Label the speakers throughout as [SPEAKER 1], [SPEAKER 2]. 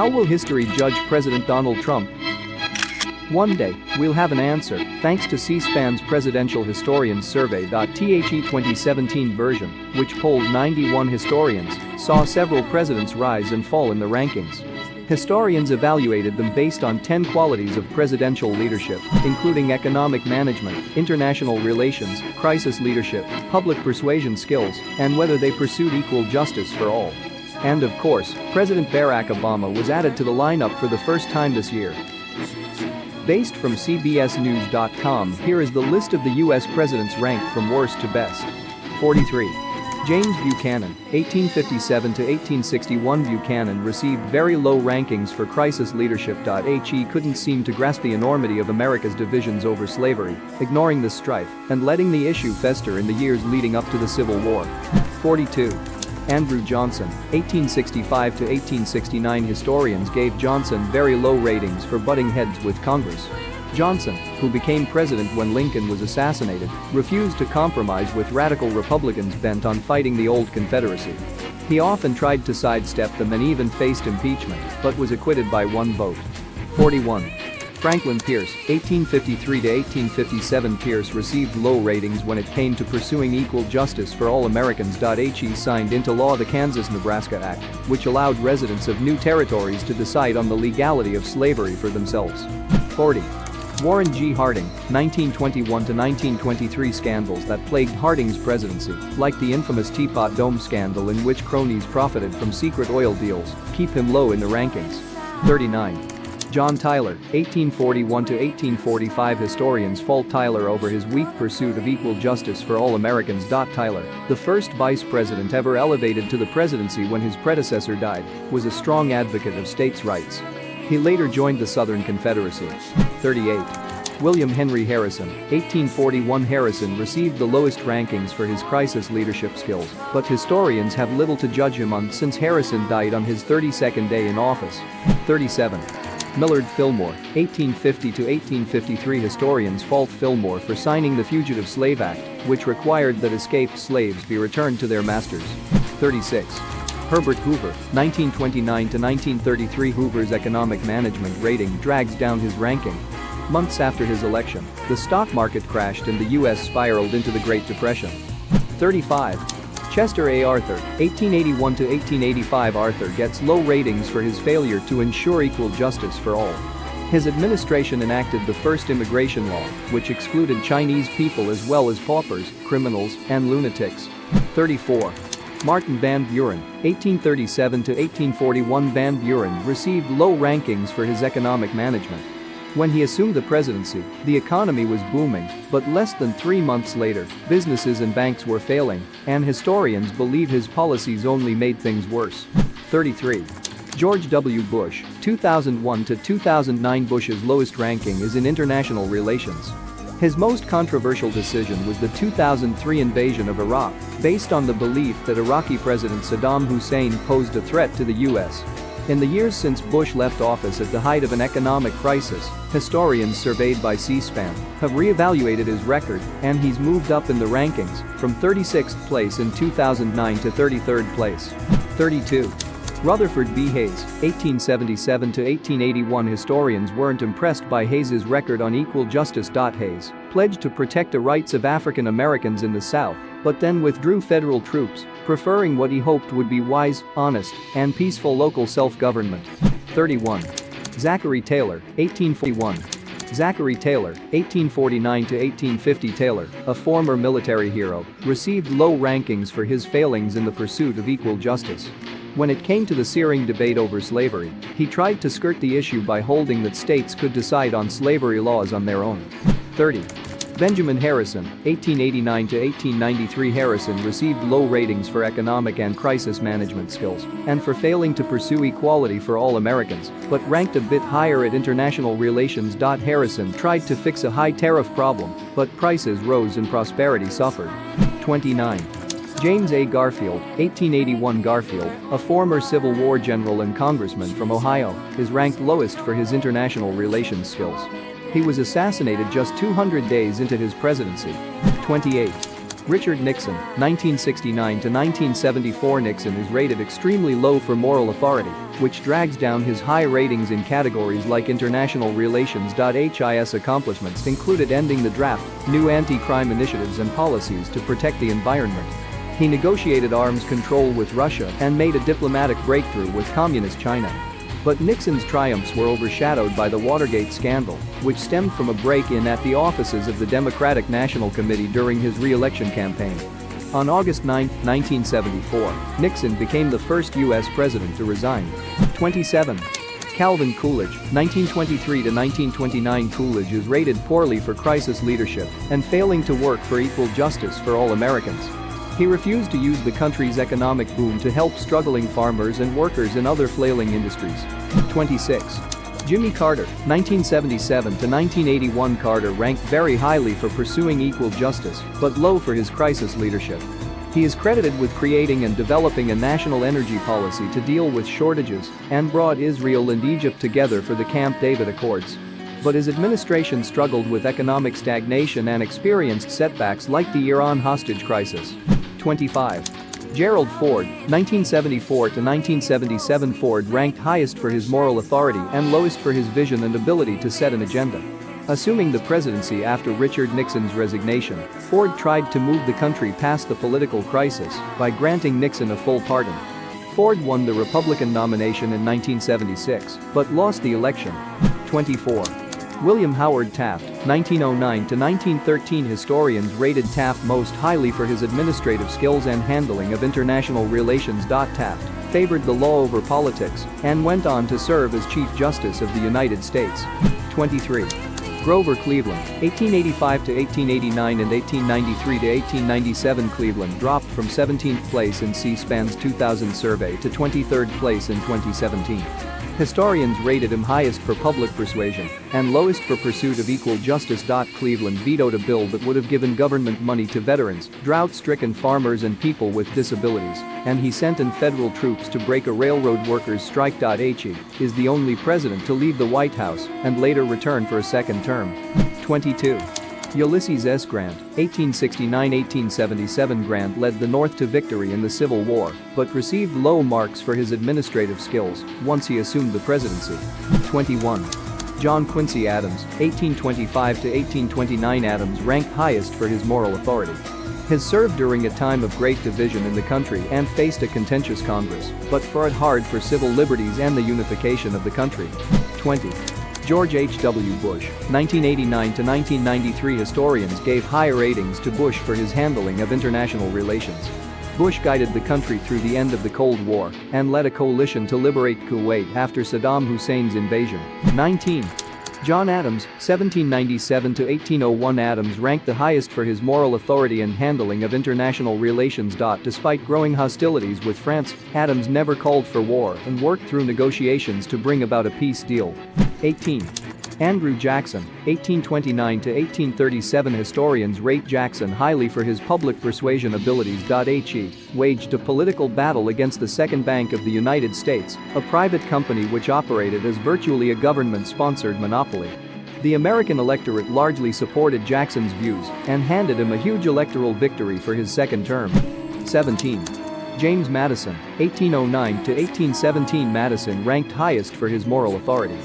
[SPEAKER 1] How will history judge President Donald Trump? One day, we'll have an answer, thanks to C-SPAN's Presidential Historians Survey. The 2017 version, which polled 91 historians, saw several presidents rise and fall in the rankings. Historians evaluated them based on 10 qualities of presidential leadership, including economic management, international relations, crisis leadership, public persuasion skills, and whether they pursued equal justice for all. And of course, President Barack Obama was added to the lineup for the first time this year. Based from CBSNews.com, here is the list of the U.S. presidents ranked from worst to best. 43. James Buchanan, 1857 to 1861. Buchanan received very low rankings for crisis leadership. He couldn't seem to grasp the enormity of America's divisions over slavery, ignoring the strife and letting the issue fester in the years leading up to the Civil War. 42. Andrew Johnson, 1865 to 1869. Historians gave Johnson very low ratings for butting heads with Congress. Johnson, who became president when Lincoln was assassinated, refused to compromise with radical Republicans bent on fighting the old Confederacy. He often tried to sidestep them and even faced impeachment, but was acquitted by one vote. 41. Franklin Pierce, 1853 to 1857. Pierce received low ratings when it came to pursuing equal justice for all Americans. He signed into law the Kansas-Nebraska Act, which allowed residents of new territories to decide on the legality of slavery for themselves. 40. Warren G. Harding, 1921 to 1923. Scandals that plagued Harding's presidency, like the infamous Teapot Dome scandal in which cronies profited from secret oil deals, keep him low in the rankings. 39. John Tyler, 1841 to 1845. Historians fault Tyler over his weak pursuit of equal justice for all Americans. Tyler, the first vice president ever elevated to the presidency when his predecessor died, was a strong advocate of states' rights. He later joined the Southern Confederacy. 38. William Henry Harrison, 1841. Harrison received the lowest rankings for his crisis leadership skills, but historians have little to judge him on since Harrison died on his 32nd day in office. 37. Millard Fillmore, 1850 to 1853. Historians fault Fillmore for signing the Fugitive Slave Act, which required that escaped slaves be returned to their masters. 36. Herbert Hoover, 1929 to 1933. Hoover's economic management rating drags down his ranking. Months after his election, the stock market crashed and the U.S. spiraled into the Great Depression. 35. Chester A. Arthur, 1881 to 1885. Arthur gets low ratings for his failure to ensure equal justice for all. His administration enacted the first immigration law, which excluded Chinese people as well as paupers, criminals, and lunatics. 34. Martin Van Buren, 1837 to 1841. Van Buren received low rankings for his economic management. When he assumed the presidency, the economy was booming, but less than 3 months later, businesses and banks were failing, and historians believe his policies only made things worse. 33. George W. Bush, 2001 to 2009. Bush's lowest ranking is in international relations. His most controversial decision was the 2003 invasion of Iraq, based on the belief that Iraqi President Saddam Hussein posed a threat to the U.S. In the years since Bush left office at the height of an economic crisis, historians surveyed by C-SPAN have re-evaluated his record, and he's moved up in the rankings from 36th place in 2009 to 33rd place. 32. Rutherford B. Hayes, 1877 to 1881. Historians weren't impressed by Hayes's record on equal justice. Hayes pledged to protect the rights of African Americans in the South, but then withdrew federal troops, preferring what he hoped would be wise, honest, and peaceful local self-government. 31. Zachary Taylor, 1841. Zachary Taylor, 1849 to 1850. Taylor, a former military hero, received low rankings for his failings in the pursuit of equal justice. When it came to the searing debate over slavery, he tried to skirt the issue by holding that states could decide on slavery laws on their own. 30. Benjamin Harrison, 1889 to 1893. Harrison received low ratings for economic and crisis management skills and for failing to pursue equality for all Americans, but ranked a bit higher at international relations. Harrison tried to fix a high tariff problem, but prices rose and prosperity suffered. 29. James A. Garfield, 1881. Garfield, a former Civil War general and congressman from Ohio, is ranked lowest for his international relations skills. He was assassinated just 200 days into his presidency. 28. Richard Nixon, 1969 to 1974. Nixon is rated extremely low for moral authority, which drags down his high ratings in categories like international relations. His accomplishments included ending the draft, new anti-crime initiatives and policies to protect the environment. He negotiated arms control with Russia and made a diplomatic breakthrough with Communist China. But Nixon's triumphs were overshadowed by the Watergate scandal, which stemmed from a break-in at the offices of the Democratic National Committee during his re-election campaign. On August 9, 1974, Nixon became the first U.S. president to resign. 27. Calvin Coolidge, 1923 to 1929. Coolidge is rated poorly for crisis leadership and failing to work for equal justice for all Americans. He refused to use the country's economic boom to help struggling farmers and workers in other flailing industries. 26. Jimmy Carter, 1977 to 1981. Carter ranked very highly for pursuing equal justice, but low for his crisis leadership. He is credited with creating and developing a national energy policy to deal with shortages and brought Israel and Egypt together for the Camp David Accords. But his administration struggled with economic stagnation and experienced setbacks like the Iran hostage crisis. 25. Gerald Ford, 1974 to 1977. Ford ranked highest for his moral authority and lowest for his vision and ability to set an agenda. Assuming the presidency after Richard Nixon's resignation, Ford tried to move the country past the political crisis by granting Nixon a full pardon. Ford won the Republican nomination in 1976, but lost the election. 24. William Howard Taft, 1909 to 1913. Historians rated Taft most highly for his administrative skills and handling of international relations. Taft favored the law over politics and went on to serve as Chief Justice of the United States. 23. Grover Cleveland, 1885 to 1889 and 1893 to 1897. Cleveland dropped from 17th place in C-SPAN's 2000 survey to 23rd place in 2017. Historians rated him highest for public persuasion and lowest for pursuit of equal justice. Cleveland vetoed a bill that would have given government money to veterans, drought-stricken farmers and people with disabilities, and he sent in federal troops to break a railroad workers' strike. He is the only president to leave the White House and later return for a second term. 22. Ulysses S. Grant, 1869-1877. Grant led the North to victory in the Civil War, but received low marks for his administrative skills once he assumed the presidency. 21. John Quincy Adams, 1825 to 1829. Adams ranked highest for his moral authority. He served during a time of great division in the country and faced a contentious Congress, but fought hard for civil liberties and the unification of the country. 20. George H.W. Bush, 1989 to 1993. Historians gave high ratings to Bush for his handling of international relations. Bush guided the country through the end of the Cold War and led a coalition to liberate Kuwait after Saddam Hussein's invasion. 19. John Adams, 1797 to 1801. Adams ranked the highest for his moral authority and handling of international relations. Despite growing hostilities with France, Adams never called for war and worked through negotiations to bring about a peace deal. 18. Andrew Jackson, 1829 to 1837. Historians rate Jackson highly for his public persuasion abilities. He waged a political battle against the Second Bank of the United States, a private company which operated as virtually a government-sponsored monopoly. The American electorate largely supported Jackson's views and handed him a huge electoral victory for his second term. 17. James Madison, 1809 to 1817. Madison ranked highest for his moral authority.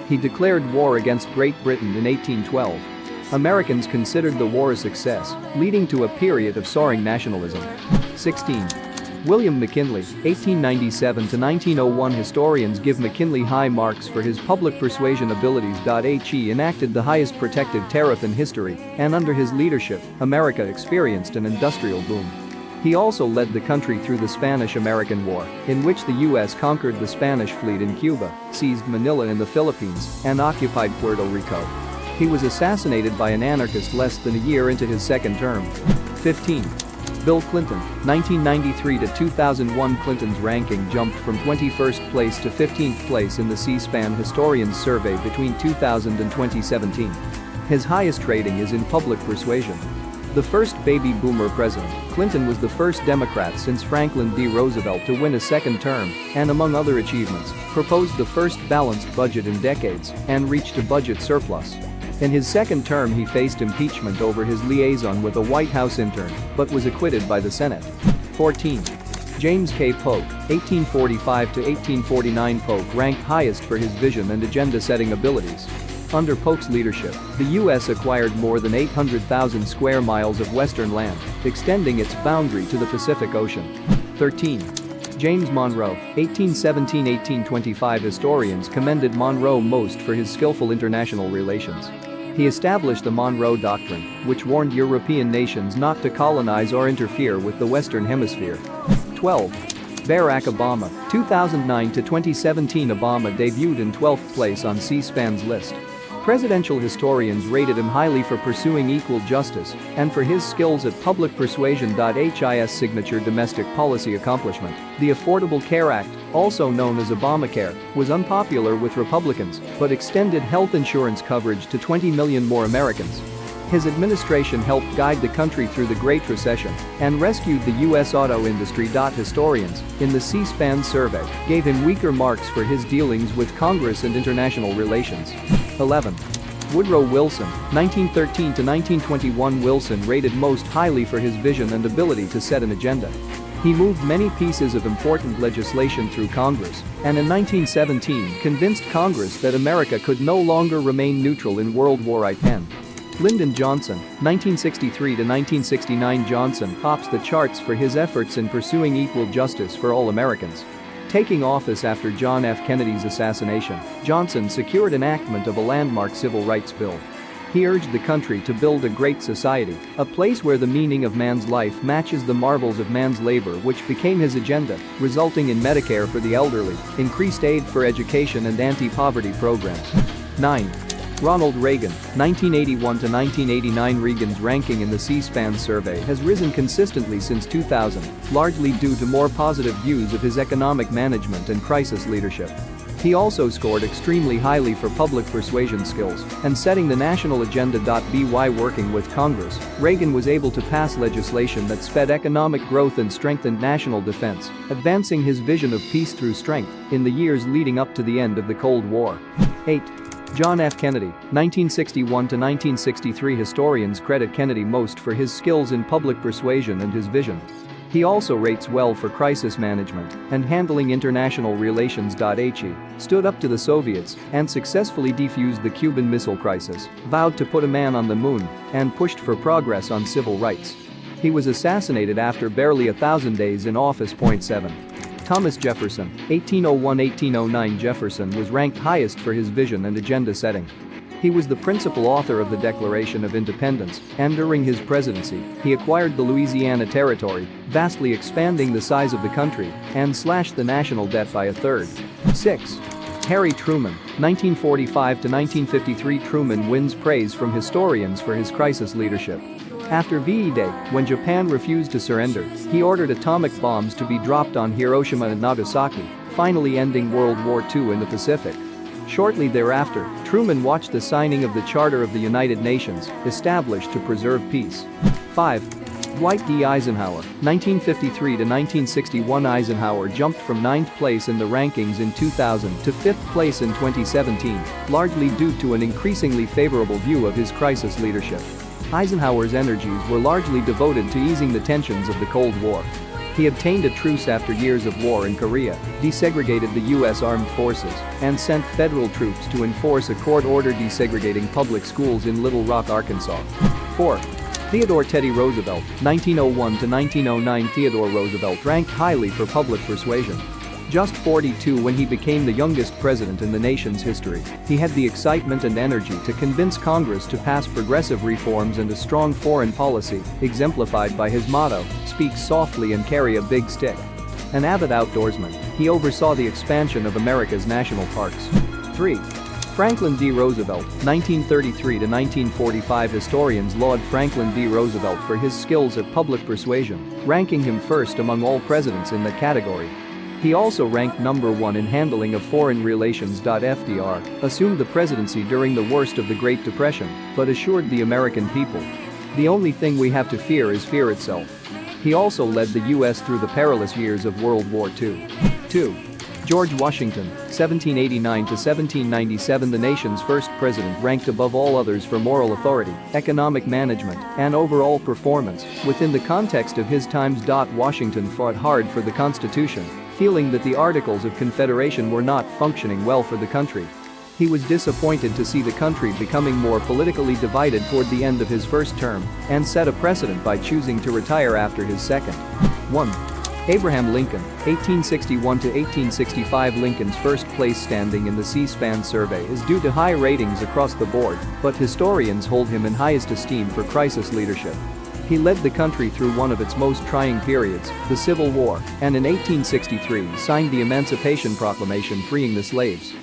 [SPEAKER 1] He declared war against Great Britain in 1812. Americans considered the war a success, leading to a period of soaring nationalism. 16. William McKinley, 1897 to 1901. Historians give McKinley high marks for his public persuasion abilities. He enacted the highest protective tariff in history, and under his leadership, America experienced an industrial boom. He also led the country through the Spanish-American War, in which the U.S. conquered the Spanish fleet in Cuba, seized Manila in the Philippines, and occupied Puerto Rico. He was assassinated by an anarchist less than a year into his second term. 15. Bill Clinton, 1993 to 2001. Clinton's ranking jumped from 21st place to 15th place in the C-SPAN Historians Survey between 2000 and 2017. His highest rating is in public persuasion. The first baby boomer president, Clinton was the first Democrat since Franklin D. Roosevelt to win a second term and, among other achievements, proposed the first balanced budget in decades and reached a budget surplus. In his second term he faced impeachment over his liaison with a White House intern, but was acquitted by the Senate. 14. James K. Polk, 1845 to 1849. Polk ranked highest for his vision and agenda-setting abilities. Under Polk's leadership, the U.S. acquired more than 800,000 square miles of western land, extending its boundary to the Pacific Ocean. 13. James Monroe, 1817-1825. Historians commended Monroe most for his skillful international relations. He established the Monroe Doctrine, which warned European nations not to colonize or interfere with the Western Hemisphere. 12. Barack Obama, 2009 to 2017. Obama debuted in 12th place on C-SPAN's list. Presidential historians rated him highly for pursuing equal justice and for his skills at public persuasion. His signature domestic policy accomplishment, the Affordable Care Act, also known as Obamacare, was unpopular with Republicans but extended health insurance coverage to 20 million more Americans. His administration helped guide the country through the Great Recession and rescued the U.S. auto industry. Historians, in the C-SPAN survey, gave him weaker marks for his dealings with Congress and international relations. 11. Woodrow Wilson, 1913 to 1921. Wilson rated most highly for his vision and ability to set an agenda. He moved many pieces of important legislation through Congress and in 1917 convinced Congress that America could no longer remain neutral in World War I. Lyndon Johnson, 1963 to 1969. Johnson tops the charts for his efforts in pursuing equal justice for all Americans. Taking office after John F. Kennedy's assassination, Johnson secured enactment of a landmark civil rights bill. He urged the country to build a great society, a place where the meaning of man's life matches the marvels of man's labor, which became his agenda, resulting in Medicare for the elderly, increased aid for education and anti-poverty programs. 9. Ronald Reagan, 1981 to 1989. Reagan's ranking in the C-SPAN survey has risen consistently since 2000, largely due to more positive views of his economic management and crisis leadership. He also scored extremely highly for public persuasion skills and setting the national agenda. By working with Congress, Reagan was able to pass legislation that sped economic growth and strengthened national defense, advancing his vision of peace through strength in the years leading up to the end of the Cold War. 8. John F. Kennedy, 1961 to 1963. Historians credit Kennedy most for his skills in public persuasion and his vision. He also rates well for crisis management and handling international relations. He stood up to the Soviets and successfully defused the Cuban Missile Crisis, vowed to put a man on the moon, and pushed for progress on civil rights. He was assassinated after barely 1,000 days in office. 7. Thomas Jefferson, 1801-1809. Jefferson was ranked highest for his vision and agenda setting. He was the principal author of the Declaration of Independence, and during his presidency, he acquired the Louisiana Territory, vastly expanding the size of the country, and slashed the national debt by a third. 6. Harry Truman, 1945 to 1953. Truman wins praise from historians for his crisis leadership. After VE Day, when Japan refused to surrender, he ordered atomic bombs to be dropped on Hiroshima and Nagasaki, finally ending World War II in the Pacific. Shortly thereafter, Truman watched the signing of the Charter of the United Nations, established to preserve peace. 5. Dwight D. Eisenhower, 1953 to 1961. Eisenhower jumped from 9th place in the rankings in 2000 to 5th place in 2017, largely due to an increasingly favorable view of his crisis leadership. Eisenhower's energies were largely devoted to easing the tensions of the Cold War. He obtained a truce after years of war in Korea, desegregated the U.S. Armed Forces, and sent federal troops to enforce a court order desegregating public schools in Little Rock, Arkansas. 4. Theodore Teddy Roosevelt, 1901 to 1909. Theodore Roosevelt ranked highly for public persuasion. Just 42 when he became the youngest president in the nation's history, he had the excitement and energy to convince Congress to pass progressive reforms and a strong foreign policy, exemplified by his motto, "Speak softly and carry a big stick." An avid outdoorsman, he oversaw the expansion of America's national parks. 3. Franklin D. Roosevelt, 1933 to 1945. Historians laud Franklin D. Roosevelt for his skills at public persuasion, ranking him first among all presidents in that category. He also ranked number 1 in handling of foreign relations. FDR assumed the presidency during the worst of the Great Depression, but assured the American people, "The only thing we have to fear is fear itself." He also led the U.S. through the perilous years of World War II. 2. George Washington, 1789 to 1797, the nation's first president, ranked above all others for moral authority, economic management, and overall performance. Within the context of his times. Washington fought hard for the Constitution, feeling that the Articles of Confederation were not functioning well for the country. He was disappointed to see the country becoming more politically divided toward the end of his first term and set a precedent by choosing to retire after his second. 1. Abraham Lincoln, 1861 to 1865. Lincoln's first-place standing in the C-SPAN survey is due to high ratings across the board, but historians hold him in highest esteem for crisis leadership. He led the country through one of its most trying periods, the Civil War, and in 1863 signed the Emancipation Proclamation freeing the slaves.